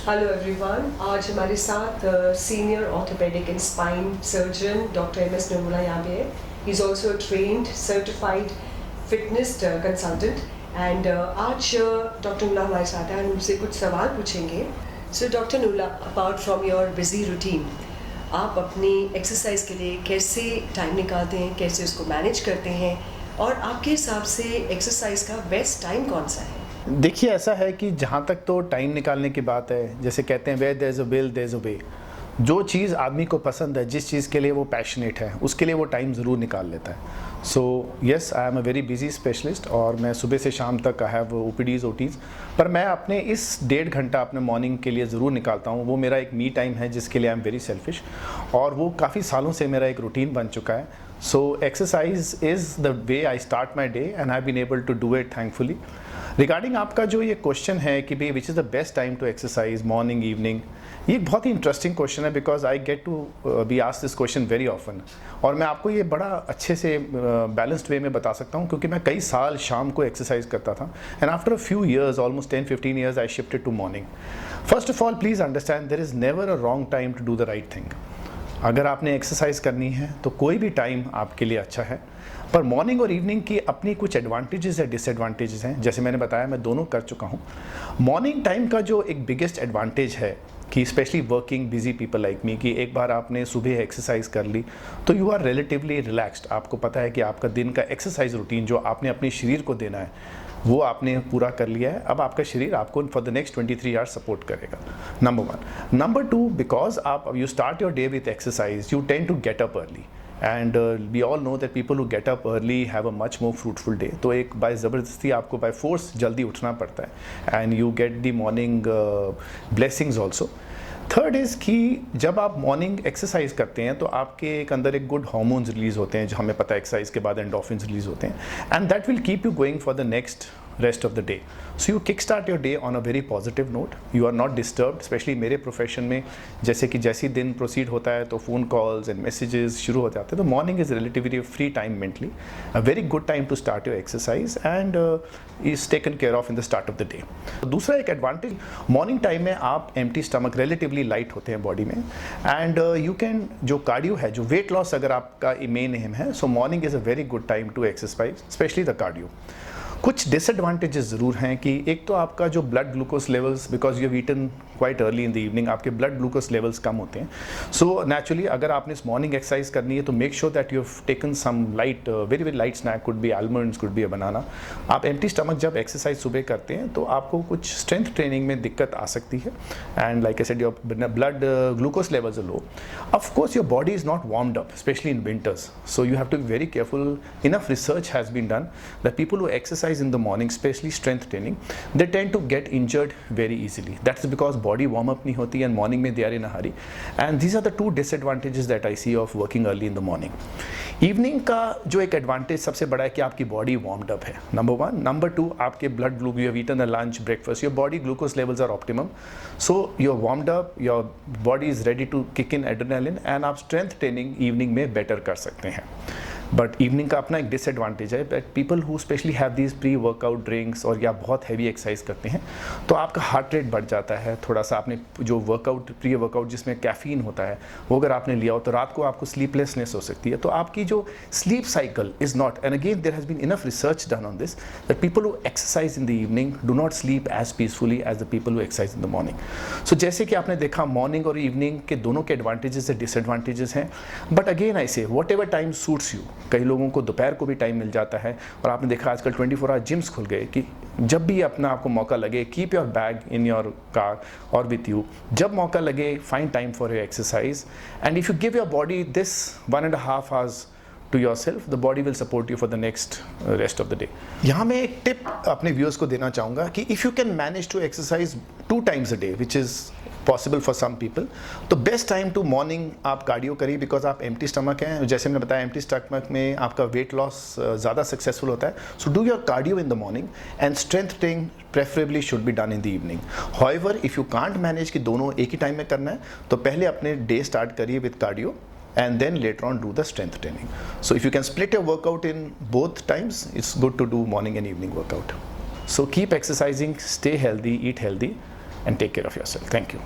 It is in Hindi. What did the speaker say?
Hello everyone. आज हमारे साथ senior orthopedic and spine surgeon doctor M S. Nirmala यहाँ पे है। He is also trained certified fitness consultant and आज डॉक्टर नुला हमारे साथ हैं। हम उनसे कुछ सवाल पूछेंगे। So doctor Nula, apart from your busy routine, आप अपनी एक्सरसाइज के लिए कैसे टाइम निकालते हैं, कैसे उसको मैनेज करते हैं, और आपके हिसाब से एक्सरसाइज का बेस्ट टाइम कौन सा है? देखिए, ऐसा है कि जहाँ तक तो टाइम निकालने की बात है, जैसे कहते हैं where there is a will there is a way. जो चीज़ आदमी को पसंद है, जिस चीज़ के लिए वो पैशनेट है, उसके लिए वो टाइम ज़रूर निकाल लेता है। So yes, I am a very busy specialist और मैं सुबह से शाम तक आई हैव ओपीडीज ओटीज़, पर मैं अपने इस 1.5 घंटा अपने मॉर्निंग के लिए ज़रूर निकालता हूँ। वो मेरा एक मी टाइम है जिसके लिए आई एम वेरी सेल्फिश, और वो काफ़ी सालों से मेरा एक रूटीन बन चुका है। So exercise is the way I start my day and I been able to do it thankfully. Regarding आपका जो ये क्वेश्चन है कि भाई which is the best time to exercise, morning evening, ये एक बहुत ही इंटरेस्टिंग क्वेश्चन है because I get to be asked this question very often. और मैं आपको ये बड़ा अच्छे से बैलेंस्ड वे में बता सकता हूँ, क्योंकि मैं कई साल शाम को एक्सरसाइज करता था and after a few years, almost 10-15 years, I shifted to morning. First of all please understand there is never a wrong time to do the right thing. अगर आपने एक्सरसाइज करनी है तो कोई भी टाइम आपके लिए अच्छा है, पर मॉर्निंग और इवनिंग की अपनी कुछ एडवांटेजेस या डिसएडवांटेजेस हैं। जैसे मैंने बताया, मैं दोनों कर चुका हूँ। मॉर्निंग टाइम का जो एक बिगेस्ट एडवांटेज है कि specially working busy people like me, कि एक बार आपने सुबह एक्सरसाइज कर ली तो यू आर रिलेटिवली रिलैक्स्ड। आपको पता है कि आपका दिन का एक्सरसाइज रूटीन जो आपने अपने शरीर को देना है वो आपने पूरा कर लिया है। अब आपका शरीर आपको for the next 23 hours support करेगा, नंबर 1। नंबर 2, बिकॉज आप you start your day with exercise, you tend to get up early and we all know that people who get up early have a much more fruitful day. तो एक बाय ज़बरदस्ती आपको बाय फोर्स जल्दी उठना पड़ता है and you get the morning blessings also. Third is कि जब आप मॉर्निंग एक्सरसाइज करते हैं तो आपके एक अंदर एक गुड हार्मोन्स रिलीज़ होते हैं, जो हमें पता है एक्सरसाइज के बाद एंडोर्फिन्स रिलीज़ होते हैं, and that will keep you going for the next rest of the day. So you kickstart your day on a very positive note. You are not disturbed, especially मेरे प्रोफेशन में, जैसे कि जैसे दिन प्रोसीड होता है तो फ़ोन कॉल्स एंड मैसेजेस शुरू हो जाते हैं। तो morning is relatively free time mentally, a very good time to start your exercise and is taken care of in the start of the day. दूसरा एक एडवांटेज, मॉर्निंग टाइम में आप एम्प्टी स्टमक, रिलेटिवली लाइट होते हैं बॉडी में, एंड यू कैन, जो कार्डियो है, जो वेट लॉस अगर आपका मेन एम है, so morning is a very good time to exercise, specially the cardio. कुछ डिसएडवांटेजेस ज़रूर हैं कि एक तो आपका जो blood glucose levels, because you have eaten quite early in the evening, आपके ब्लड ग्लूकोज लेवल्स कम होते हैं। सो नेचुरली अगर आपने इस मॉर्निंग एक्सरसाइज करनी है तो make sure that you have taken some light, very very light snack, could be almonds, could be a banana. आप एम्प्टी स्टमक जब एक्सरसाइज सुबह करते हैं तो आपको कुछ स्ट्रेंथ ट्रेनिंग में दिक्कत आ सकती है, and like I said your blood glucose levels are low. Of course your body is not warmed up, specially in winters, so you have to be very careful. Enough research has been done that people who exercise in the morning, especially strength training, they tend to get injured very easily. That's because body warm up नहीं होती and morning में they are in a hurry, and these are the two disadvantages that I see of working early in the morning. Evening का जो एक advantage सबसे बड़ा है कि आपकी body warmed up है, number 1. Number 2, आपके blood glucose, you have eaten a lunch, breakfast, your body glucose levels are optimum, so you're warmed up, your body is ready to kick in adrenaline, and आप strength training evening में better कर सकते हैं। बट इवनिंग का अपना एक डिसएडवांटेज है, but people who specially have these pre workout drinks और या बहुत हैवी एक्सरसाइज करते हैं तो आपका हार्ट रेट बढ़ जाता है थोड़ा सा। आपने जो वर्कआउट, प्री वर्कआउट जिसमें कैफीन होता है, वो अगर आपने लिया हो तो रात को आपको स्लीपलेसनेस हो सकती है। तो आपकी जो sleep cycle is not, and again there has been enough research done on this, that people who exercise in the evening do not sleep as peacefully as the people who exercise in the morning. So जैसे कि आपने देखा, मॉर्निंग और इवनिंग के दोनों के एडवांटेजेस और डिसएडवांटेजेस हैं, बट अगेन आई से what ever time suits you. कई लोगों को दोपहर को भी टाइम मिल जाता है, और आपने देखा आजकल 24 आवर जिम्स खुल गए कि जब भी अपना आपको मौका लगे, keep your bag in your car और विथ यू, जब मौका लगे find time for your exercise, and if you give your body this 1.5 hours to yourself, the body will support you for the next rest of the day. यहाँ मैं एक टिप अपने व्यूअर्स को देना चाहूँगा कि if you can manage to exercise 2 times a day, which is possible for some people, तो बेस्ट टाइम टू मॉर्निंग आप कार्डियो करिए, बिकॉज आप एम्प्टी स्टमक हैं। जैसे मैंने बताया, एम्प्टी स्टमक में आपका वेट लॉस ज़्यादा सक्सेसफुल होता है। So do your cardio in the morning and strength training preferably should be done in the evening. However, if you can't manage कि दोनों एक ही टाइम में करना है तो पहले अपने डे स्टार्ट करिए with cardio and then later on do the strength training. So if you can split your workout in both times, it's good to do morning and evening workout. So keep exercising, stay healthy, eat healthy, and take care of yourself. Thank you.